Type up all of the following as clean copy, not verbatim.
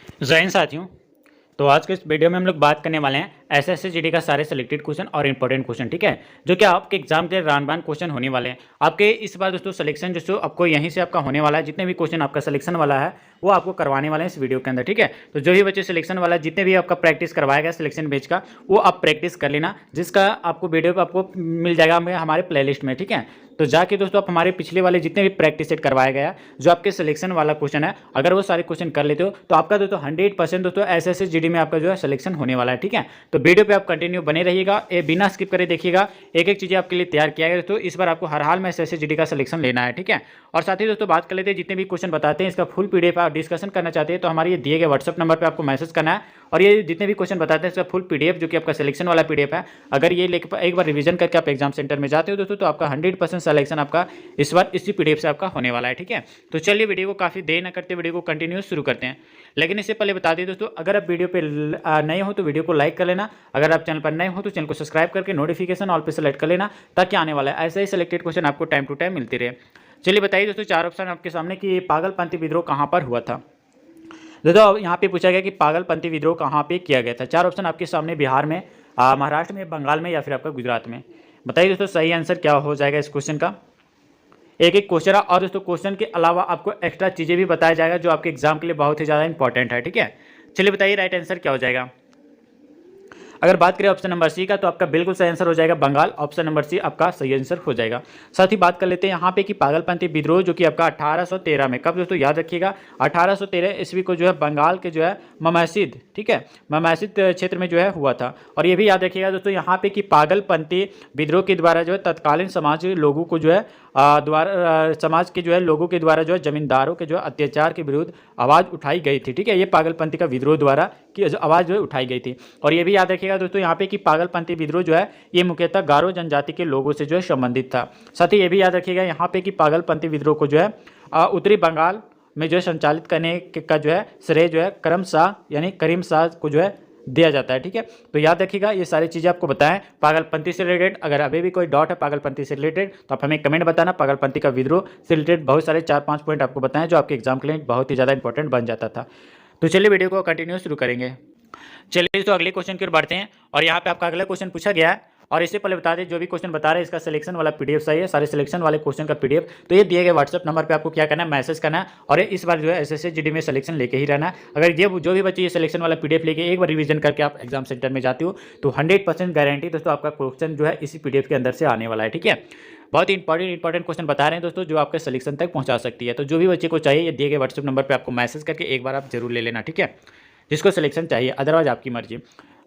जय हिंद साथियों। तो आज के इस वीडियो में हम लोग बात करने वाले हैं एसएससी जीडी का सारे सिलेक्टेड क्वेश्चन और इंपॉर्टेंट क्वेश्चन, ठीक है, जो कि आपके एग्जाम के रानबान क्वेश्चन होने वाले हैं। आपके इस बार दोस्तों सिलेक्शन जो आपको यहीं से आपका होने वाला है, जितने भी क्वेश्चन आपका सिलेक्शन वाला है वो आपको करवाने वाले हैं इस वीडियो के अंदर, ठीक है। तो जो भी बच्चे सिलेक्शन वाला जितने भी आपका प्रैक्टिस करवाया गया सिलेक्शन बेच का, वो आप प्रैक्टिस कर लेना, जिसका आपको वीडियो पर आपको मिल जाएगा हमारे प्लेलिस्ट में, ठीक है। तो जाके दोस्तों आप हमारे पिछले वाले जितने भी प्रैक्टिस सेट करवाया गया जो आपके सिलेक्शन वाला क्वेश्चन है, अगर वो सारे क्वेश्चन कर लेते हो तो आपका दोस्तों 100% दोस्तों एसएससी जीडी में आपका जो है सिलेक्शन होने वाला है, ठीक है। तो वीडियो पे आप कंटिन्यू बने रहिएगा, ये बिना स्किप करे देखिएगा, एक एक चीज़ें आपके लिए तैयार किया गया दोस्तों। इस बार आपको हर हाल में एसएससी जीडी का सिलेक्शन लेना है, ठीक है। और साथ ही दोस्तों बात कर लेते हैं जितने भी क्वेश्चन बताते हैं इसका फुल पीडीएफ आप डिस्कशन करना चाहते हैं तो हमारे ये दिए गए व्हाट्सअप नंबर पर आपको मैसेज करना है। और ये जितने भी क्वेश्चन बताते हैं इसका फुल पीडीएफ जो कि आपका सिलेक्शन वाला पीडीएफ है, अगर ये लेकर एक बार रिवीजन करके आप एग्जाम सेंटर में जाते हो दोस्तों तो आपका 100% सिलेक्शन आपका इस बार इसी पीडीएफ से आपका होने वाला है, ठीक है। तो चलिए वीडियो को काफ़ी देर न करते वीडियो को कंटिन्यू शुरू करते हैं। लेकिन इससे पहले बता दें दोस्तों, अगर आप वीडियो पे नए हो तो वीडियो को लाइक कर लेना, अगर आप चैनल पर नए हो तो चैनल को सब्सक्राइब करके नोटिफिकेशन ऑल पे सेलेक्ट कर लेना, ताकि आने वाला है ऐसे ही सिलेक्टेड क्वेश्चन आपको टाइम टू टाइम मिलते रहे। चलिए बताइए दोस्तों, चार ऑप्शन आपके सामने कि पागलपंथी विद्रोह कहाँ पर हुआ था। दोस्तों यहाँ पे पूछा गया कि पागलपंथी विद्रोह कहाँ पे किया गया था। चार ऑप्शन आपके सामने, बिहार में, महाराष्ट्र में, बंगाल में या फिर आपका गुजरात में। बताइए दोस्तों सही आंसर क्या हो जाएगा इस क्वेश्चन का। एक एक क्वेश्चन है और दोस्तों क्वेश्चन के अलावा आपको एक्स्ट्रा चीज़ें भी बताया जाएगा जो आपके एग्जाम के लिए बहुत ही ज़्यादा इंपॉर्टेंट है, ठीक है। चलिए बताइए राइट आंसर क्या हो जाएगा। अगर बात करें ऑप्शन नंबर सी का तो आपका बिल्कुल सही आंसर हो जाएगा बंगाल, ऑप्शन नंबर सी आपका सही आंसर हो जाएगा। साथ ही बात कर लेते हैं यहाँ पे कि पागलपंथी विद्रोह जो कि आपका 1813 में, कब दोस्तों याद रखिएगा, 1813 ईस्वी को जो है बंगाल के जो है ममैसिद, ठीक है, ममैसिद क्षेत्र में जो है हुआ था। और ये भी याद रखिएगा दोस्तों यहाँ पे कि पागलपंथी विद्रोह के द्वारा जो है तत्कालीन समाज लोगों को जो है समाज के जो है लोगों के द्वारा जो है जमींदारों के जो है अत्याचार के विरुद्ध आवाज़ उठाई गई थी, ठीक है। ये पागलपंथी का विद्रोह द्वारा की आवाज़ जो है उठाई गई थी। और ये भी याद रखिएगा दोस्तों यहाँ पे कि पागलपंथी विद्रोह जो है ये मुख्यतः गारो जनजाति के लोगों से जो है संबंधित था। साथ ही ये भी याद रखिएगा यहाँ पे कि पागलपंथी विद्रोह को जो है उत्तरी बंगाल में जो है संचालित करने का जो है श्रेय जो है करम शाह यानी करीम शाह को जो है दिया जाता है, ठीक है। तो याद रखिएगा ये सारी चीज़ें आपको बताएं पागलपंथी से रिलेटेड। अगर अभी भी कोई डाउट है पागलपंथी से रिलेटेड तो आप हमें कमेंट बताना। पागलपंथी का विद्रोह से रिलेटेड बहुत सारे 4-5 पॉइंट आपको बताएं जो आपके एग्जाम के लिए बहुत ही ज़्यादा इंपॉर्टेंट बन जाता था। तो चलिए वीडियो को कंटिन्यू शुरू करेंगे। चलिए तो अगले क्वेश्चन की ओर बढ़ते हैं और यहाँ पे आपका अगला क्वेश्चन पूछा गया है। और इससे पहले बता दें जो भी क्वेश्चन बता रहे हैं इसका सिलेक्शन वाला पीडीएफ सही है, सारे सिलेक्शन वाले क्वेश्चन का पीडीएफ तो ये दिए गए व्हाट्सअप नंबर पे आपको क्या करना है, मैसेज करना है। और इस बार जो है एसएससी जीडी में सिलेक्शन लेके ही रहना है। अगर ये जो भी बच्चे ये सिलेक्शन वाला पीडीएफ लेके एक बार रिवीजन करके आप एग्जाम सेंटर में जाते हो तो 100% गारंटी दोस्तों आपका क्वेश्चन जो है इसी पीडीएफ के अंदर से आने वाला है, ठीक है। बहुत ही इंपॉर्टेंट क्वेश्चन बता रहे हैं दोस्तों जो आपके सिलेक्शन तक पहुंचा सकती है। तो जो भी बच्चे को चाहिए ये दिए गए व्हाट्सअप नंबर पर आपको मैसेज करके एक बार आप जरूर ले लेना, ठीक है, जिसको सिलेक्शन चाहिए, अदरवाइज आपकी मर्जी।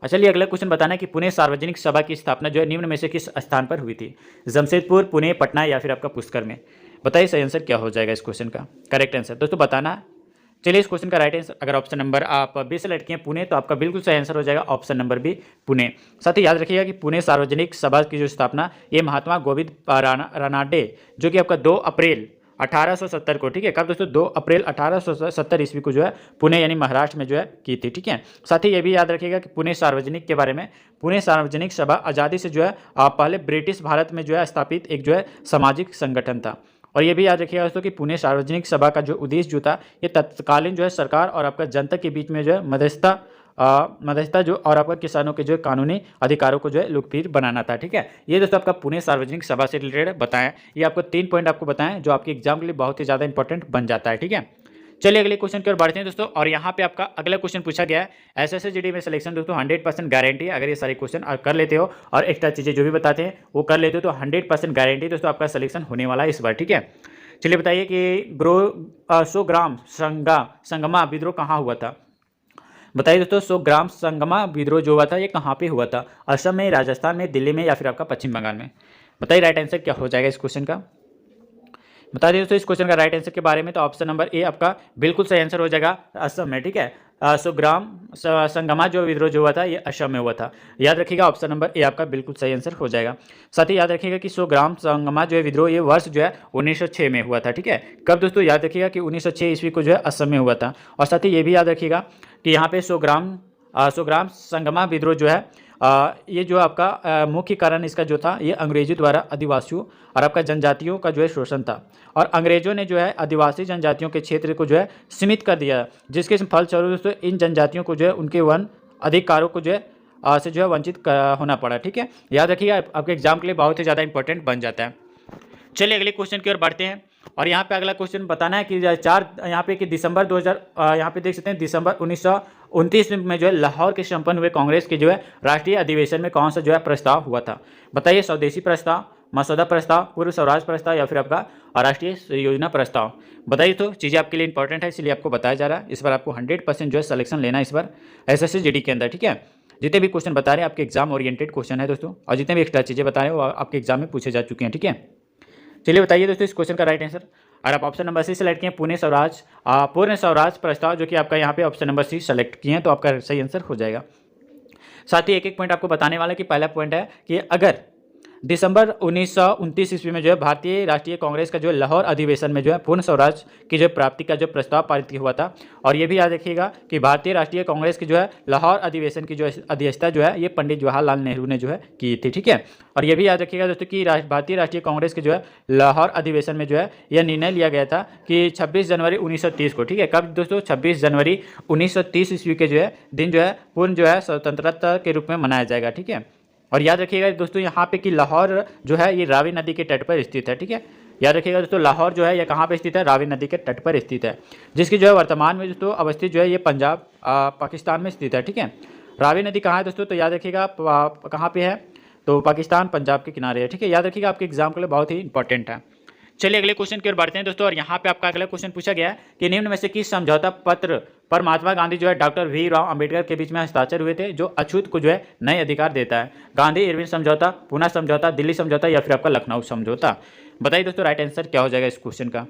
चलिए अगला क्वेश्चन बताना कि पुणे सार्वजनिक सभा की स्थापना जो है निम्न में से किस स्थान पर हुई थी। जमशेदपुर, पुणे, पटना या फिर आपका पुष्कर में। बताइए सही आंसर क्या हो जाएगा इस क्वेश्चन का, करेक्ट आंसर दोस्तों बताना। चलिए इस क्वेश्चन का राइट आंसर, अगर ऑप्शन नंबर आप बी सेलेक्ट किए पुणे तो आपका बिल्कुल सही आंसर हो जाएगा ऑप्शन नंबर बी पुणे। साथ ही याद रखिएगा कि पुणे सार्वजनिक सभा की जो स्थापना ये महात्मा गोविंद रानाडे जो कि आपका 2 अप्रैल 1870 को, ठीक है, कब दोस्तों 2 अप्रैल 1870 ईस्वी को जो है पुणे यानी महाराष्ट्र में जो है की थी, ठीक है। साथ ही ये भी याद रखिएगा कि पुणे सार्वजनिक के बारे में, पुणे सार्वजनिक सभा आज़ादी से जो है पहले ब्रिटिश भारत में जो है स्थापित एक जो है सामाजिक संगठन था। और ये भी याद रखिएगा दोस्तों कि पुणे सार्वजनिक सभा का जो उद्देश्य जो था ये तत्कालीन जो है सरकार और आपका जनता के बीच में जो है मध्यस्थता जो और आपका किसानों के जो है कानूनी अधिकारों को जो है लोकप्रिय बनाना था, ठीक है। ये दोस्तों आपका पुणे सार्वजनिक सभा से रिलेटेड बताएं, ये आपको 3 पॉइंट आपको बताएं जो आपके एग्जाम के लिए बहुत ही ज़्यादा इंपॉर्टेंट बन जाता है, ठीक है। चलिए अगले क्वेश्चन की ओर बढ़ते हैं दोस्तों और यहाँ पे आपका अगला क्वेश्चन पूछा गया है एसएससी जीडी में सिलेक्शन दोस्तों 100% गारंटी है। अगर ये सारे क्वेश्चन कर लेते हो और एक्स्ट्रा चीज़ें जो भी बताते हैं वो कर लेते हो तो 100% गारंटी दोस्तों आपका सिलेक्शन होने वाला है इस बार, ठीक है। चलिए बताइए कि सोग्राम संगमा विद्रोह कहाँ हुआ था। बताइए दोस्तों सोग्राम संगमा विद्रोह जो हुआ था ये कहाँ पे हुआ था, असम में, राजस्थान में, दिल्ली में या फिर आपका पश्चिम बंगाल में। बताइए राइट आंसर क्या हो जाएगा इस क्वेश्चन का। बता दें दोस्तों इस क्वेश्चन का राइट आंसर के बारे में तो ऑप्शन नंबर ए आपका बिल्कुल सही आंसर हो जाएगा असम में, ठीक है। सोग्राम संगमा जो विद्रोह जो हुआ था ये असम में हुआ था। याद रखिएगा ऑप्शन नंबर ए आपका बिल्कुल सही आंसर हो जाएगा। साथ ही याद रखिएगा कि सोग्राम संगमा जो है विद्रोह ये वर्ष जो है 1906 में हुआ था, ठीक है। कब दोस्तों याद रखिएगा कि 1906 ईस्वी को जो है असम में हुआ था। और साथ ही ये भी याद रखिएगा कि यहाँ पे सोग्राम संगमा विद्रोह जो है ये जो आपका मुख्य कारण इसका जो था ये अंग्रेजों द्वारा आदिवासियों और आपका जनजातियों का जो है शोषण था। और अंग्रेजों ने जो है आदिवासी जनजातियों के क्षेत्र को जो है सीमित कर दिया, जिसके फलस्वरूप दोस्तों इन जनजातियों को जो है उनके वन अधिकारों को जो है से जो है वंचित होना पड़ा। ठीक है, याद रखिएगा, आपके एग्जाम के लिए बहुत ही ज़्यादा इंपॉर्टेंट बन जाता है। चलिए अगले क्वेश्चन की ओर बढ़ते हैं। और यहाँ पे अगला क्वेश्चन बताना है कि 4 यहाँ पे कि दिसंबर 2000 यहाँ पे देख सकते हैं दिसंबर 1929 में जो है लाहौर के संपन्न हुए कांग्रेस के जो है राष्ट्रीय अधिवेशन में कौन सा जो है प्रस्ताव हुआ था। बताइए, स्वदेशी प्रस्ताव, मसौदा प्रस्ताव, पूर्व स्वराज प्रस्ताव या फिर आपका राष्ट्रीय योजना प्रस्ताव। बताइए, तो चीज़ें आपके लिए इंपॉर्टेंट है इसलिए आपको बताया जा रहा है। इस बार आपको 100% जो है सिलेक्शन लेना है इस बार SSC GD के अंदर। ठीक है, जितने भी क्वेश्चन बता रहे हैं आपके एग्जाम ओरिएंटेड क्वेश्चन है दोस्तों, और जितने भी एक्स्ट्रा चीज़ें बता रहे हैं वो आपके एग्जाम में पूछे जा चुके हैं। ठीक है, चलिए बताइए दोस्तों इस क्वेश्चन का राइट आंसर। और आप ऑप्शन नंबर सी सेलेक्ट किए पूर्ण स्वराज प्रस्ताव, जो कि आपका यहाँ पे ऑप्शन नंबर सी सेलेक्ट किए हैं, तो आपका सही आंसर हो जाएगा। साथ ही एक एक पॉइंट आपको बताने वाला कि पहला पॉइंट है कि अगर दिसंबर 1929 ईस्वी में जो है भारतीय राष्ट्रीय कांग्रेस का जो है लाहौर अधिवेशन में जो है पूर्ण स्वराज की जो प्राप्ति का जो प्रस्ताव पारित हुआ था। और ये भी याद रखिएगा कि भारतीय राष्ट्रीय कांग्रेस की जो है लाहौर अधिवेशन की जो अध्यक्षता जो है ये पंडित जवाहरलाल नेहरू ने जो है की थी। ठीक है, और ये भी याद रखिएगा दोस्तों कि भारतीय राष्ट्रीय कांग्रेस के जो है लाहौर अधिवेशन में जो है यह निर्णय लिया गया था कि 26 जनवरी 1930 को, ठीक है, कब दोस्तों 26 जनवरी 1930 ईस्वी के जो है दिन जो है पूर्ण जो है स्वतंत्रता के रूप में मनाया जाएगा। ठीक है, और याद रखिएगा दोस्तों यहाँ पे कि लाहौर जो है ये रावी नदी के तट पर स्थित है। ठीक है, याद रखिएगा दोस्तों लाहौर जो है ये कहाँ पे स्थित है, रावी नदी के तट पर स्थित है, जिसकी जो है वर्तमान में दोस्तों अवस्थित जो है ये पंजाब पाकिस्तान में स्थित है। ठीक है, रावी नदी कहाँ है दोस्तों, तो याद रखिएगा कहाँ पे है, तो पाकिस्तान पंजाब के किनारे है। ठीक है, याद रखिएगा आपके एग्जाम के लिए बहुत ही इंपॉर्टेंट है। चलिए अगले क्वेश्चन की ओर बढ़ते हैं दोस्तों। और यहाँ पे आपका अगला क्वेश्चन पूछा गया है कि निम्न में से किस समझौता पत्र पर महात्मा गांधी जो है डॉक्टर भीमराव अंबेडकर के बीच में हस्ताक्षर हुए थे जो अछूत को जो है नए अधिकार देता है। गांधी इरविन समझौता, पूना समझौता, दिल्ली समझौता या फिर आपका लखनऊ समझौता। बताइए दोस्तों राइट आंसर क्या हो जाएगा इस क्वेश्चन का।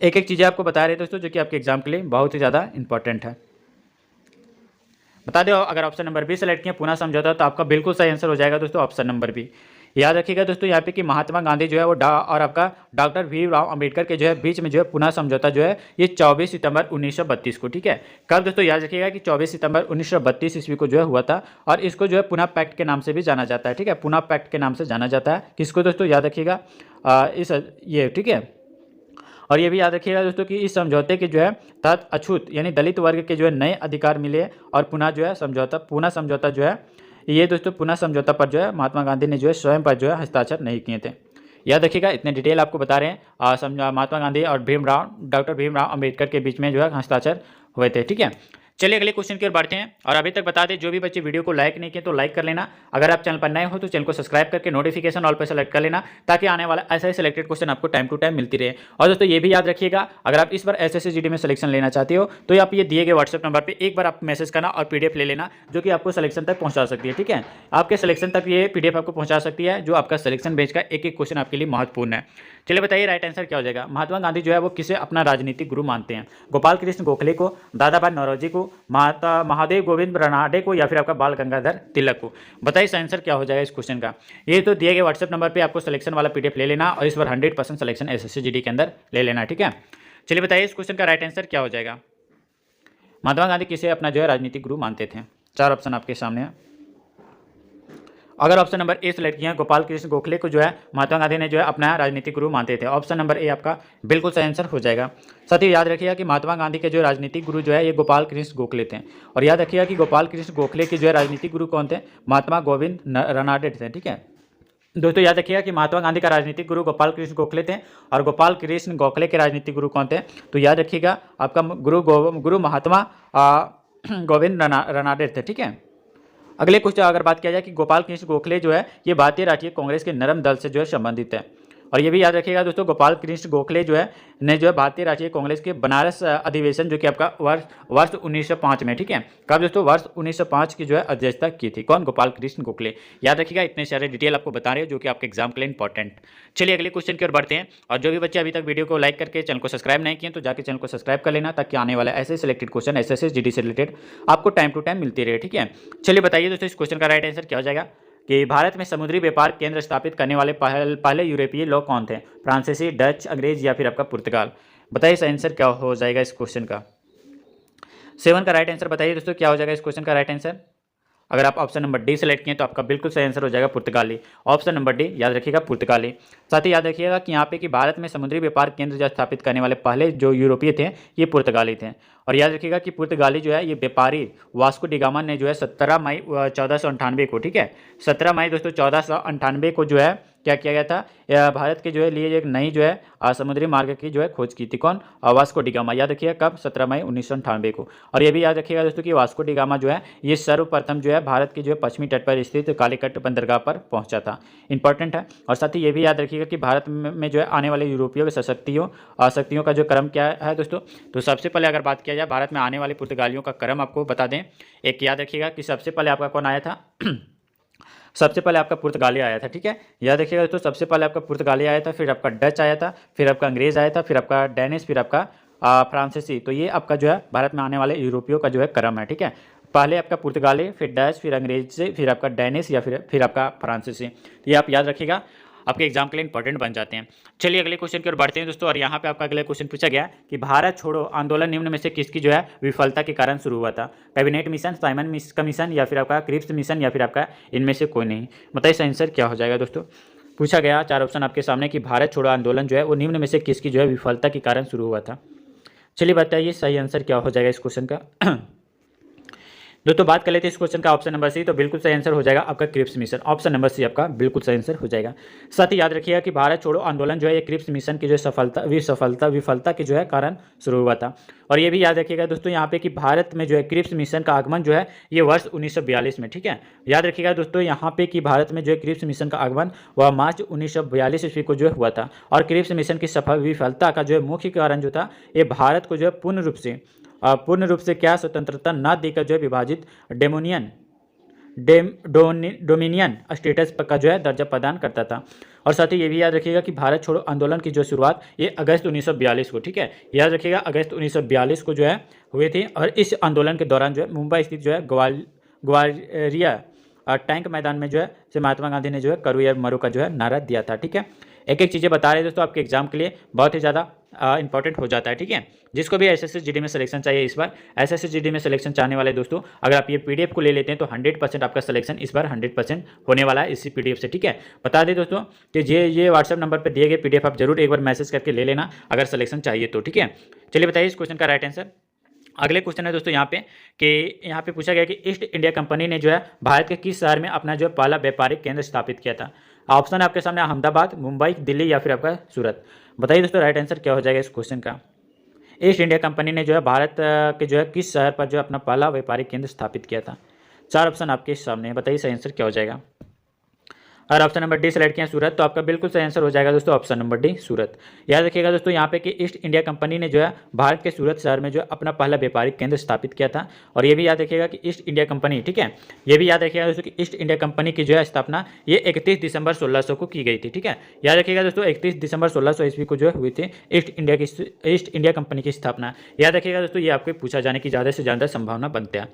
एक एक चीज़ें आपको बता रहे हैं दोस्तों जो कि आपके एग्जाम के लिए बहुत ही ज़्यादा इंपॉर्टेंट है। बता दो, अगर ऑप्शन नंबर बी सेलेक्ट किया पूना समझौता तो आपका बिल्कुल सही आंसर हो जाएगा दोस्तों ऑप्शन नंबर बी। याद रखिएगा दोस्तों यहाँ पे कि महात्मा गांधी जो है वो और आपका डॉक्टर भीमराव अंबेडकर के जो है बीच में जो है पुनः समझौता जो है ये 24 सितंबर 1932 को, ठीक है, कब दोस्तों याद रखिएगा कि 24 सितंबर 1932 ईस्वी को जो है हुआ था। और इसको जो है पुनः पैक्ट के नाम से भी जाना जाता है। ठीक है, पुनः पैक्ट के नाम से जाना जाता है किसको दोस्तों, याद रखिएगा ये, ठीक है। और ये भी याद रखिएगा दोस्तों कि इस समझौते के जो है तहत अछूत यानी दलित वर्ग के जो है नए अधिकार मिले और पुनः जो है पुनः समझौता जो है ये दोस्तों पुनः समझौता पर जो है महात्मा गांधी ने जो है स्वयं पर जो है हस्ताक्षर नहीं किए थे। याद रखिएगा, इतने डिटेल आपको बता रहे हैं महात्मा गांधी और डॉक्टर भीमराव अंबेडकर के बीच में जो है हस्ताक्षर हुए थे। ठीक है, चलिए अगले क्वेश्चन की ओर बढ़ते हैं। और अभी तक बता दें जो भी बच्चे वीडियो को लाइक नहीं किए तो लाइक कर लेना। अगर आप चैनल पर नए हो तो चैनल को सब्सक्राइब करके नोटिफिकेशन ऑल पर सेलेक्ट कर लेना ताकि आने वाला ऐसा ही सिलेक्टेड क्वेश्चन आपको टाइम टू टाइम मिलती रहे। और दोस्तों ये भी याद रखिएगा, अगर आप इस बार SSC GD में सिलेक्शन लेना चाहते हो तो आप ये दिए गए व्हाट्सएप नंबर पर एक बार आप मैसेज करना और PDF ले लेना जो कि आपको सिलेक्शन तक पहुँचा सकती है। ठीक है, आपके सिलेक्शन तक ये PDF आपको पहुँचा सकती है जो आपका सिलेक्शन बेच का एक एक क्वेश्चन आपके लिए महत्वपूर्ण है। चलिए बताइए राइट आंसर क्या हो जाएगा। महात्मा गांधी जो है वो किसे अपना राजनीतिक गुरु मानते हैं, गोपाल कृष्ण गोखले को, दादा भाई नौरोजी को, महादेव गोविंद रनाडे को या फिर आपका बाल गंगाधर तिलक को। बताइए आंसर क्या हो जाएगा इस क्वेश्चन का। ये तो दिए गए व्हाट्सएप नंबर पे आपको सिलेक्शन वाला PDF ले लेना और इस बार 100% सिलेक्शन SSC GD के अंदर ले लेना। ठीक है, चलिए बताइए इस क्वेश्चन का राइट आंसर क्या हो जाएगा। महात्मा गांधी किसे अपना जो है राजनीतिक गुरु मानते थे। 4 ऑप्शन आपके सामने है। अगर ऑप्शन नंबर ए सेलेक्ट किया गोपाल कृष्ण गोखले को जो है महात्मा गांधी ने जो है अपना राजनीतिक गुरु मानते थे, ऑप्शन नंबर ए आपका बिल्कुल सही आंसर हो जाएगा। साथ ही याद रखिएगा कि महात्मा गांधी के जो राजनीतिक गुरु जो है ये गोपाल कृष्ण गोखले थे। और याद रखिएगा कि गोपाल कृष्ण गोखले के जो है राजनीतिक गुरु कौन थे, महात्मा गोविंद रनाडे थे। ठीक है दोस्तों, याद रखिएगा कि महात्मा गांधी का राजनीतिक गुरु गोपाल कृष्ण गोखले थे और गोपाल कृष्ण गोखले के राजनीतिक गुरु कौन थे, तो याद रखिएगा आपका गुरु महात्मा गोविंद रनाडे थे। ठीक है, अगले कुछ अगर बात किया जाए कि गोपाल कृष्ण गोखले जो है ये भारतीय राष्ट्रीय कांग्रेस के नरम दल से जो है संबंधित है। और ये भी याद रखिएगा दोस्तों गोपाल कृष्ण गोखले जो है ने जो है भारतीय राष्ट्रीय कांग्रेस के बनारस अधिवेशन जो कि आपका वर्ष 1905 में, ठीक है, कब दोस्तों वर्ष 1905 की जो है अध्यक्षता की थी। कौन, गोपाल कृष्ण गोखले। याद रखिएगा, इतने सारे डिटेल आपको बता रहे हो जो कि आपके एग्जाम के लिए इंपॉर्टेंट। चलिए अगले क्वेश्चन की ओर बढ़ते हैं। और जो भी बच्चे अभी तक वीडियो को लाइक करके चैनल को सब्सक्राइब नहीं किए तो जाकर चैनल को सब्सक्राइब कर लेना ताकि आने वाला ऐसे सिलेक्टेड क्वेश्चन SSC GD से रिलेटेड आपको टाइम टू टाइम मिलती रहे। ठीक है, चलिए बताइए दोस्तों इस क्वेश्चन का राइट आंसर क्या हो जाएगा कि भारत में समुद्री व्यापार केंद्र स्थापित करने वाले पहले यूरोपीय लोग कौन थे, फ्रांसीसी, डच, अंग्रेज या फिर आपका पुर्तगाल। बताइए इस आंसर क्या हो जाएगा इस क्वेश्चन का। 7 का राइट आंसर बताइए दोस्तों क्या हो जाएगा इस क्वेश्चन का राइट आंसर। अगर आप ऑप्शन नंबर डी सेलेक्ट किए तो आपका बिल्कुल सही आंसर हो जाएगा पुर्तगाली। ऑप्शन नंबर डी याद रखिएगा पुर्तगाली। साथ ही याद रखिएगा कि यहाँ पे कि भारत में समुद्री व्यापार केंद्र जो स्थापित करने वाले पहले जो यूरोपीय थे ये पुर्तगाली थे। और याद रखिएगा कि पुर्तगाली जो है ये व्यापारी वास्को डिगामा ने जो है 17 मई 1498 को, ठीक है, 17 मई दोस्तों 1498 को जो है क्या किया गया था, भारत के जो है लिए एक नई जो है समुद्री मार्ग की जो है खोज की थी। कौन? Vasco da Gama. याद रखिएगा कब? 17 मई 1998 को। और ये भी याद रखिएगा दोस्तों कि वास्को डिगामा जो है ये सर्वप्रथम जो है भारत के जो है पश्चिमी तट पर स्थित कालीकट बंदरगाह पर पहुंचा था। इंपॉर्टेंट है। और साथ ही ये भी याद रखिएगा कि भारत में जो है आने वाले यूरोपियों के शक्तियों का जो क्रम क्या है दोस्तों। तो सबसे पहले अगर बात किया जाए भारत में आने वाले पुर्तगालियों का क्रम आपको बता दें। एक याद रखिएगा कि सबसे पहले आपका कौन आया था सबसे पहले आपका पुर्तगाली आया था, ठीक है, याद रखिएगा दोस्तों। सबसे पहले आपका पुर्तगाली आया था, फिर आपका डच आया था, फिर आपका अंग्रेज़ आया था, फिर आपका डेनिश, फिर आपका फ्रांसीसी। तो ये आपका जो है भारत में आने वाले यूरोपियों का जो है क्रम है, ठीक है। पहले आपका पुर्तगाली, फिर डच, फिर अंग्रेज, फिर आपका डेनिश या फिर आपका फ्रांसीसी। ये आप याद रखिएगा, आपके एग्जाम के लिए इंपॉर्टेंट बन जाते हैं। चलिए अगले क्वेश्चन की ओर बढ़ते हैं दोस्तों। और यहाँ पे आपका अगला क्वेश्चन पूछा गया कि भारत छोड़ो आंदोलन निम्न में से किसकी जो है विफलता के कारण शुरू हुआ था? कैबिनेट मिशन, साइमन कमीशन, या फिर आपका क्रिप्स मिशन, या फिर आपका इनमें से कोई नहीं। बताइए इसका आंसर क्या हो जाएगा दोस्तों। पूछा गया 4 ऑप्शन आपके सामने कि भारत छोड़ो आंदोलन जो है वो निम्न में से किसकी जो है विफलता के कारण शुरू हुआ था। चलिए बताइए सही आंसर क्या हो जाएगा इस क्वेश्चन का। दोस्तों बात कर लेते हैं इस क्वेश्चन का ऑप्शन नंबर सी। तो बिल्कुल सही आंसर हो जाएगा आपका Cripps mission. Option number C आपका बिल्कुल सही आंसर हो जाएगा। साथ ही याद रखिएगा कि भारत छोड़ो आंदोलन जो है ये क्रिप्स मिशन की जो विफलता के जो है कारण शुरू हुआ था। और ये भी याद रखिएगा दोस्तों यहाँ पे कि भारत में जो है क्रिप्स मिशन का आगमन जो है ये वर्ष 1942 में, ठीक है। याद रखिएगा दोस्तों यहाँ पे कि भारत में जो है क्रिप्स मिशन का आगमन वह मार्च 1942 ईस्वी को जो है हुआ था। और क्रिप्स मिशन की विफलता का जो है मुख्य कारण जो था ये भारत को जो है पूर्ण रूप से क्या स्वतंत्रता न देकर जो है विभाजित डोमिनियन स्टेटस का जो है दर्जा प्रदान करता था। और साथ ही ये भी याद रखिएगा कि भारत छोड़ो आंदोलन की जो शुरुआत ये अगस्त 1942 को, ठीक है, याद रखिएगा अगस्त 1942 को जो है हुए थे। और इस आंदोलन के दौरान जो है मुंबई स्थित जो है ग्वालियरिया टैंक मैदान में जो है से महात्मा गांधी ने जो है करो या मरो का जो है नारा दिया था, ठीक है। एक एक चीज़ें बता रहे हैं दोस्तों आपके एग्जाम के लिए बहुत ही ज़्यादा इंपॉर्टेंट हो जाता है, ठीक है। जिसको भी एसएससी जीडी में सिलेक्शन चाहिए इस बार, एसएससी जीडी में सिलेक्शन चाहने वाले दोस्तों अगर आप ये पीडीएफ को ले लेते हैं तो 100% आपका सिलेक्शन इस बार 100% होने वाला है इसी पीडीएफ से, ठीक है। बता दें दोस्तों कि ये व्हाट्सएप नंबर पर दिए गए पीडीएफ आप जरूर एक बार मैसेज करके ले लेना अगर सिलेक्शन चाहिए तो, ठीक है। चलिए बताइए इस क्वेश्चन का राइट आंसर। अगले क्वेश्चन है दोस्तों यहाँ पे पूछा गया कि ईस्ट इंडिया कंपनी ने जो है भारत के किस शहर में अपना जो पहला व्यापारिक केंद्र स्थापित किया था? ऑप्शन आपके सामने अहमदाबाद, मुंबई, दिल्ली या फिर आपका सूरत। बताइए दोस्तों राइट आंसर क्या हो जाएगा इस क्वेश्चन का। ईस्ट इंडिया कंपनी ने जो है भारत के जो है किस शहर पर जो अपना पहला व्यापारिक केंद्र स्थापित किया था? 4 ऑप्शन आपके सामने है, बताइए सही आंसर क्या हो जाएगा। अगर ऑप्शन नंबर डी सेलेक्ट किया सूरत तो आपका बिल्कुल सही आंसर हो जाएगा दोस्तों ऑप्शन नंबर डी सूरत। याद रखिएगा दोस्तों यहाँ पे कि ईस्ट इंडिया कंपनी ने जो है भारत के सूरत शहर में जो है अपना पहला व्यापारिक केंद्र स्थापित किया था। और ये भी याद रखिएगा कि ईस्ट इंडिया कंपनी, ठीक है, ये भी याद रखिएगा दोस्तों कि ईस्ट इंडिया कंपनी की जो है स्थापना ये 31 दिसंबर 1600 को की गई थी, ठीक है। याद रखिएगा दोस्तों 31 दिसंबर 1600 ईस्वी को जो है हुई थी ईस्ट इंडिया कंपनी की स्थापना। याद रखिएगा दोस्तों ये आपको पूछा जाने की ज़्यादा से ज़्यादा संभावना बनती है।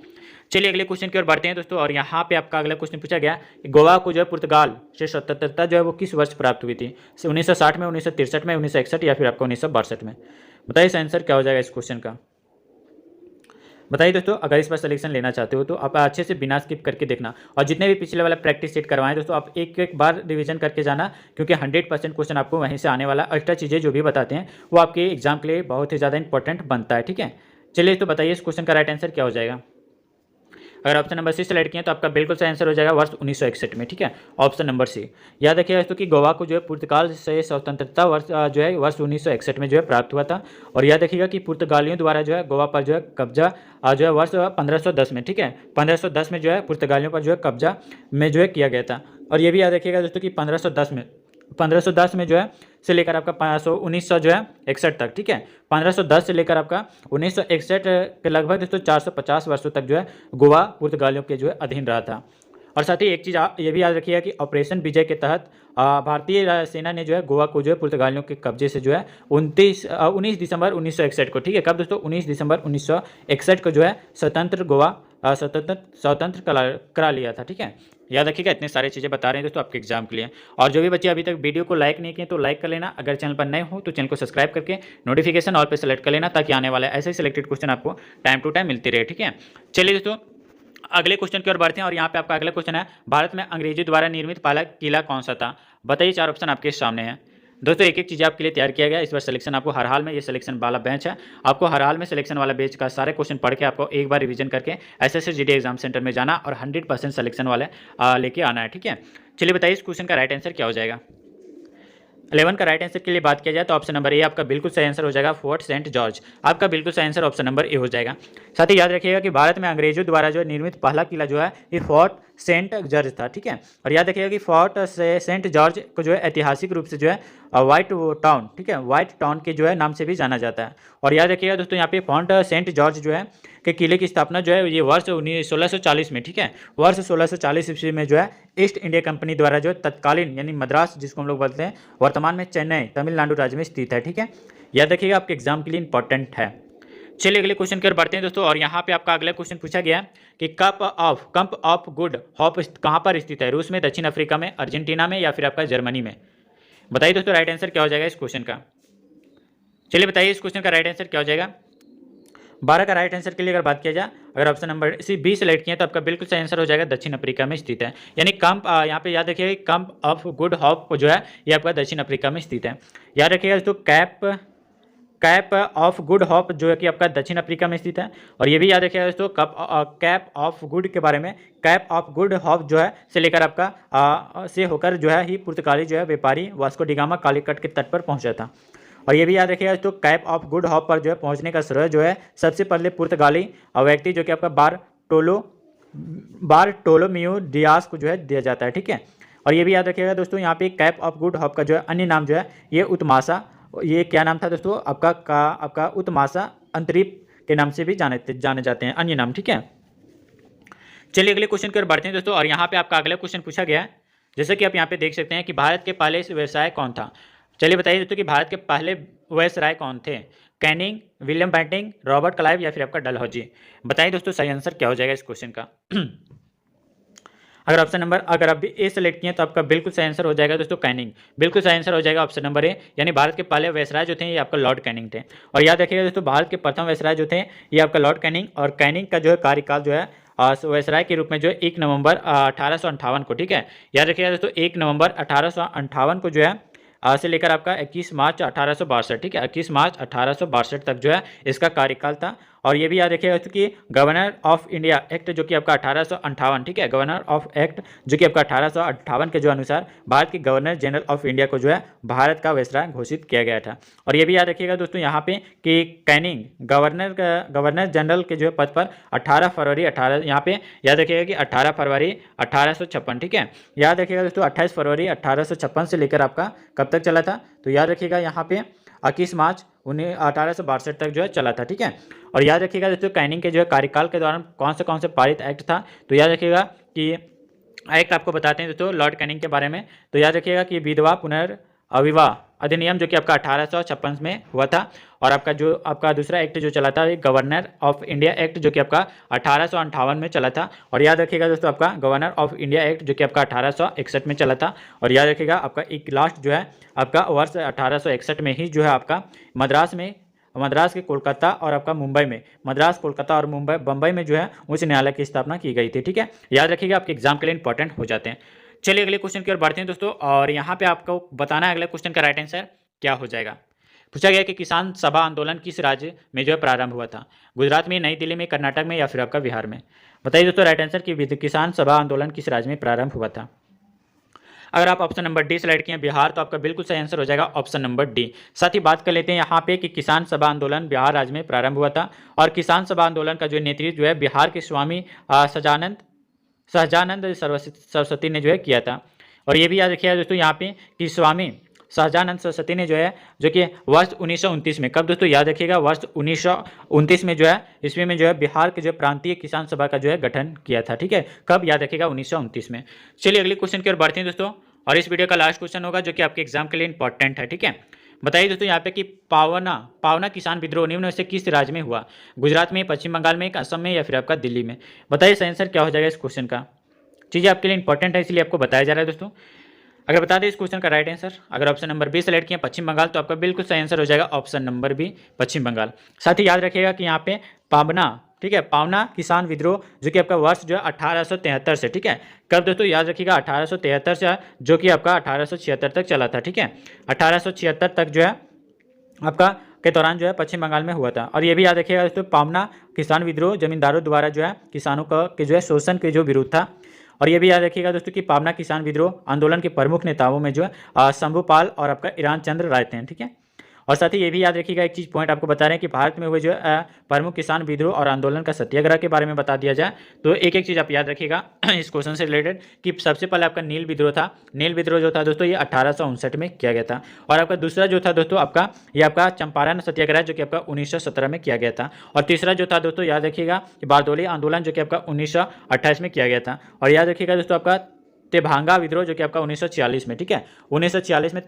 चलिए अगले क्वेश्चन की ओर बढ़ते हैं दोस्तों। और यहाँ पे आपका अगला क्वेश्चन पूछा गया कि गोवा को जो है पुर्तगाल से स्वतंत्रता जो है वो किस वर्ष प्राप्त हुई थी? 1960 में, 1963 में, 1961 या फिर आपका 1962 में। बताइए इसका आंसर क्या हो जाएगा इस क्वेश्चन का। बताइए दोस्तों अगर इस पर सिलेक्शन लेना चाहते हो तो आप अच्छे से बिना स्किप करके देखना और जितने भी पिछले वाला प्रैक्टिस सेट करवाएं दोस्तों आप एक बार रिवीजन करके जाना क्योंकि 100% क्वेश्चन आपको वहीं से आने वाला। एक्स्ट्रा चीज़ें जो भी बताते हैं वो आपके एग्जाम के लिए बहुत ही ज़्यादा इंपॉर्टेंट बनता है, ठीक है। चलिए तो बताइए इस क्वेश्चन का राइट आंसर क्या हो जाएगा। अगर ऑप्शन नंबर सी सेलेक्ट किए तो आपका बिल्कुल सही आंसर हो जाएगा वर्ष 1961 में, ठीक है, ऑप्शन नंबर सी। याद रखिएगा दोस्तों कि गोवा को जो है पुर्तगाल से स्वतंत्रता जो है वर्ष 1961 में जो है प्राप्त हुआ था। और याद रखिएगा कि पुर्तगालियों द्वारा जो है गोवा पर जो है कब्जा जो है वर्ष 1510 में, ठीक है, 1510 में जो है पुर्तगालियों पर जो है कब्जा में जो है किया गया था। और ये भी याद रखिएगा दोस्तों कि 1510 में जो है से लेकर आपका 1900 जो है 61 तक, ठीक है, 1510 से लेकर आपका 1961 के लगभग दोस्तों 450 वर्षों तक जो है गोवा पुर्तगालियों के जो है अधीन रहा था। और साथ ही एक चीज़ ये भी याद रखिएगा कि ऑपरेशन विजय के तहत भारतीय सेना ने जो है गोवा को जो है पुर्तगालियों के कब्जे से जो है 19 दिसंबर 1961 को, ठीक है, कब दोस्तों 19 दिसंबर 1961 को जो है स्वतंत्र करा लिया था, ठीक है। याद रखिएगा इतने सारे चीज़ें बता रहे हैं दोस्तों आपके एग्जाम के लिए। और जो भी बच्चे अभी तक वीडियो को लाइक नहीं किए तो लाइक कर लेना, अगर चैनल पर नए हो तो चैनल को सब्सक्राइब करके नोटिफिकेशन ऑल पे सेलेक्ट कर लेना ताकि आने वाला ऐसे ही सिलेक्टेड क्वेश्चन आपको टाइम टू टाइम मिलती रहे, ठीक है। चलिए दोस्तों अगले क्वेश्चन की ओर बढ़ते हैं और यहाँ पे आपका अगला क्वेश्चन है, भारत में अंग्रेजों द्वारा निर्मित पहला किला कौन सा था? बताइए, 4 ऑप्शन आपके सामने हैं। दोस्तों एक एक चीज़ आपके लिए तैयार किया गया है। इस बार सिलेक्शन आपको हर हाल में, ये सिलेक्शन वाला बेंच है, आपको हर हाल में सिलेक्शन वाला बेंच का सारे क्वेश्चन पढ़ के आपको एक बार रिवीजन करके एसएससी जीडी एग्जाम सेंटर में जाना और 100% सिलेक्शन वाले लेके आना है, ठीक है। चलिए बताइए इस क्वेश्चन का राइट आंसर क्या हो जाएगा। 11 का राइट आंसर के लिए बात किया जाए तो ऑप्शन नंबर ए आपका बिल्कुल सही आंसर हो जाएगा, फोर्ट सेंट जॉर्ज। आपका बिल्कुल सही आंसर ऑप्शन नंबर ए हो जाएगा। साथ ही याद रखिएगा कि भारत में अंग्रेजों द्वारा जो निर्मित पहला किला जो है ये फोर्ट सेंट जॉर्ज था, ठीक है। और याद रखिएगा कि फोर्ट सेंट जॉर्ज को जो है ऐतिहासिक रूप से जो है व्हाइट टाउन, ठीक है, व्हाइट टाउन के जो है नाम से भी जाना जाता है। और याद रखिएगा दोस्तों यहाँ पे फोर्ट सेंट जॉर्ज जो है के किले की स्थापना जो है ये वर्ष 1640 में, ठीक है, वर्ष 1640 ईस्वी में जो है ईस्ट इंडिया कंपनी द्वारा जो तत्कालीन यानी मद्रास जिसको हम लोग बोलते हैं, वर्तमान में चेन्नई तमिलनाडु राज्य में स्थित है, ठीक है। याद रखिएगा आपके एग्जाम के लिए इंपॉर्टेंट है। चलिए अगले क्वेश्चन की ओर बढ़ते हैं दोस्तों और यहाँ पे आपका अगला क्वेश्चन पूछा गया कि कप ऑफ गुड होप कहाँ पर स्थित है? रूस में, दक्षिण अफ्रीका में, अर्जेंटीना में या फिर आपका जर्मनी में? बताइए दोस्तों राइट आंसर क्या हो जाएगा इस क्वेश्चन का। चलिए बताइए इस क्वेश्चन का राइट आंसर क्या हो जाएगा। 12 का राइट आंसर के लिए अगर बात किया जाए, अगर option number C B select किया तो आपका बिल्कुल सही आंसर हो जाएगा, दक्षिण अफ्रीका में स्थित है। यानी कम्प यहाँ पे याद रखिएगा कम्प ऑफ गुड होप जो है ये आपका दक्षिण अफ्रीका में स्थित है। याद रखिएगा दोस्तों कैप ऑफ गुड होप जो है कि आपका दक्षिण अफ्रीका में स्थित है। और ये भी याद रखिएगा दोस्तों कैप ऑफ गुड के बारे में, कैप ऑफ गुड होप जो है से लेकर आपका से होकर जो है ही पुर्तगाली जो है व्यापारी वास्को डिगामा कालीकट के तट पर पहुंचा था। और ये भी याद रखिएगा दोस्तों कैप ऑफ गुड होप पर जो है पहुंचने का श्रेय जो है सबसे पहले पुर्तगाली व्यक्ति जो कि आपका बारटोलोम्यू डियास को जो है दिया जाता है, ठीक है। और ये भी याद रखिएगा दोस्तों यहाँ पे कैप ऑफ गुड होप का जो है अन्य नाम जो है ये उत्मासा, ये क्या नाम था दोस्तों आपका उत्मासा अंतरीप के नाम से भी जाने जाते हैं अन्य नाम, ठीक है। चलिए अगले क्वेश्चन की ओर बढ़ते हैं दोस्तों और यहाँ पे आपका अगला क्वेश्चन पूछा गया है, जैसे कि आप यहाँ पे देख सकते हैं कि भारत के पहले व्यवसाय कौन था। चलिए बताइए दोस्तों कि भारत के पहले वायसराय कौन थे? Canning, William Bentinck, Robert Clive या फिर आपका डलहौजी? बताइए दोस्तों सही आंसर क्या हो जाएगा इस क्वेश्चन का। अगर ऑप्शन नंबर अगर आप ए सेलेक्ट किए तो आपका बिल्कुल सही आंसर हो जाएगा दोस्तों कैनिंग। बिल्कुल सही आंसर हो जाएगा ऑप्शन नंबर ए, यानी भारत के पहले वायसराय जो थे ये आपका लॉर्ड कैनिंग थे। और याद रखिएगा दोस्तों भारत के प्रथम वायसराय जो थे ये आपका लॉर्ड कैनिंग, और कैनिंग का जो है कार्यकाल जो है वायसराय के रूप में जो है 1 नवंबर 1858 को, ठीक है। याद रखिएगा दोस्तों 1 नवंबर 1858 को जो है से लेकर आपका 21 मार्च 1862, ठीक है, 21 मार्च 1862 तक जो है इसका कार्यकाल था। और ये भी याद रखिएगा कि गवर्नर ऑफ इंडिया एक्ट जो कि आपका 1858, ठीक है, गवर्नर ऑफ एक्ट जो कि आपका 1858 के जो अनुसार भारत के गवर्नर जनरल ऑफ इंडिया को जो है भारत का वायसराय घोषित किया गया था। और ये भी याद रखिएगा दोस्तों यहाँ पे कि कैनिंग गवर्नर जनरल के जो है पद पर 18 फरवरी यहाँ पे याद रखिएगा कि 18 फरवरी 1856, ठीक है। याद रखिएगा दोस्तों 28 फरवरी 1856 से लेकर आपका कब तक चला था? तो याद रखिएगा यहाँ पे 21 मार्च 1862 तक जो है चला था, ठीक है। और याद रखिएगा दोस्तों कैनिंग के जो है कार्यकाल के दौरान कौन से पारित एक्ट था? तो याद रखिएगा कि एक्ट आपको बताते हैं दोस्तों लॉर्ड कैनिंग के बारे में। तो याद रखिएगा कि विधवा पुनर्विवाह अधिनियम जो कि आपका 1856 में हुआ था। और आपका दूसरा एक्ट जो चला था गवर्नर ऑफ इंडिया एक्ट जो कि आपका 1858 में चला था। और याद रखिएगा दोस्तों आपका गवर्नर ऑफ इंडिया एक्ट जो कि आपका 1861 में चला था। और याद रखिएगा आपका एक लास्ट जो है आपका वर्ष 1861 में ही जो है आपका मद्रास के कोलकाता और आपका मुंबई में, मद्रास, कोलकाता और बम्बई में जो है उच्च न्यायालय की स्थापना की गई थी, ठीक है। याद रखिएगा आपके एग्जाम के लिए इंपॉर्टेंट हो जाते हैं। चलिए अगले क्वेश्चन की ओर बढ़ते हैं दोस्तों और यहाँ पे आपको बताना है अगले क्वेश्चन का राइट आंसर क्या हो जाएगा। पूछा गया कि किसान सभा आंदोलन किस राज्य में जो है प्रारंभ हुआ था? गुजरात में, नई दिल्ली में, कर्नाटक में या फिर आपका बिहार में? बताइए दोस्तों राइट आंसर कि किसान सभा आंदोलन किस राज्य में प्रारंभ हुआ था। अगर आप ऑप्शन नंबर डी सेलेक्ट किए बिहार तो आपका बिल्कुल सही आंसर हो जाएगा ऑप्शन नंबर डी। साथ ही बात कर लेते हैं यहाँ पे कि किसान सभा आंदोलन बिहार राज्य में प्रारंभ हुआ था। और किसान सभा आंदोलन का जो नेतृत्व जो है बिहार के स्वामी सहजानंद सरस्वती ने जो है किया था। और ये भी याद रखिएगा दोस्तों यहाँ पे कि स्वामी सहजानंद सरस्वती ने जो है जो कि वर्ष 1929 में, कब दोस्तों याद रखिएगा, वर्ष 1929 में जो है ईस्वी में जो है बिहार के जो प्रांतीय किसान सभा का जो है गठन किया था, ठीक है। कब? याद रखिएगा 1929 में। चलिए अगले क्वेश्चन की ओर बढ़ते हैं दोस्तों और इस वीडियो का लास्ट क्वेश्चन होगा जो कि आपके एग्जाम के लिए इंपॉर्टेंट है, ठीक है। बताइए दोस्तों यहाँ पे कि पावना किसान विद्रोह निम्न में से किस राज्य में हुआ? गुजरात में, पश्चिम बंगाल में, असम में या फिर आपका दिल्ली में? बताइए सही आंसर क्या हो जाएगा इस क्वेश्चन का। चीज़ें आपके लिए इंपॉर्टेंट है इसलिए आपको बताया जा रहा है दोस्तों। अगर बता दें इस क्वेश्चन का राइट आंसर, अगर ऑप्शन नंबर बी सेलेक्ट किया पश्चिम बंगाल तो आपका बिल्कुल सही आंसर हो जाएगा ऑप्शन नंबर बी पश्चिम बंगाल। साथ ही याद रखिएगा कि यहाँ पे पावना ठीक है। पावना किसान विद्रोह जो कि आपका वर्ष जो है 1873 से, ठीक है। कब दोस्तों, याद रखिएगा 1873 से जो कि आपका 1876 तक चला था, ठीक है। 1876 तक जो है आपका के दौरान जो है पश्चिम बंगाल में हुआ था। और ये भी याद रखिएगा दोस्तों, पावना किसान विद्रोह जमींदारों द्वारा जो है किसानों का के जो है शोषण के जो विरुद्ध था। और ये भी याद रखिएगा दोस्तों कि पावना किसान विद्रोह आंदोलन के प्रमुख नेताओं में जो है शंभूपाल और आपका ईरान चंद्र राय थे, ठीक है। और साथ ही ये भी याद रखिएगा, एक चीज़ पॉइंट आपको बता रहे हैं कि भारत में हुए जो प्रमुख किसान विद्रोह और आंदोलन का सत्याग्रह के बारे में बता दिया जाए तो एक एक चीज़ आप याद रखिएगा इस क्वेश्चन से रिलेटेड कि सबसे पहले आपका नील विद्रोह था। नील विद्रोह जो था दोस्तों ये 1859 में किया गया था। और आपका दूसरा जो था दोस्तों आपका ये आपका चंपारण सत्याग्रह जो कि आपका 1917 में किया गया था। और तीसरा जो था दोस्तों याद रखिएगा कि बारदोली आंदोलन जो कि आपका 1928 में किया गया था। और याद रखिएगा दोस्तों आपका तेभांगा विद्रोह जो कि आपका 1946 में, ठीक है। 1946 में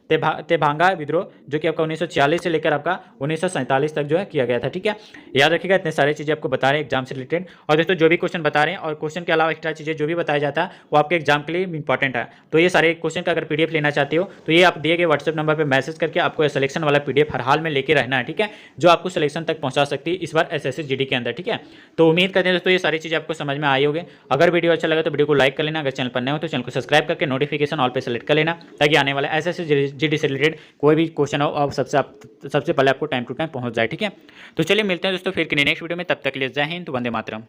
तेभांगा विद्रोह जो कि आपका 1946 से लेकर आपका 1947 तक जो है किया गया था, ठीक है। याद रखिएगा इतने सारी चीज़ें आपको बता रहे हैं एग्जाम से रिलेटेड। और दोस्तों जो भी क्वेश्चन बता रहे हैं और क्वेश्चन के अलावा एक्स्ट्रा चीज़ें जो भी बताया जाता है वो आपके एग्जाम के लिए इंपॉर्टेंट है। तो ये सारे क्वेश्चन का अगर PDF लेना चाहते हो तो ये आप दिए गए व्हाट्सएप नंबर पर मैसेज करके आपको सिलेक्शन वाला PDF हर हाल में लेके रहना है, ठीक है, जो आपको सिलेक्शन तक पहुंचा सकती है इस बार SSC GD के अंदर, ठीक है। तो उम्मीद करते हैं दोस्तों ये सारी चीज़ें आपको समझ में आई होगी। अगर वीडियो अच्छा लगा तो वीडियो को लाइक कर लेना, अगर चैनल पर नए हो तो चैनल को सब्सक्राइब करके नोटिफिकेशन ऑल पे सेलेक्ट कर लेना, ताकि आने वाला SSC GD से रिलेटेड कोई भी क्वेश्चन हो और सबसे पहले आपको टाइम टू टाइम पहुंच जाए, ठीक है। तो चलिए मिलते हैं दोस्तों फिर नेक्स्ट वीडियो में, तब तक के लिए जय हिंद, वंदे मातरम।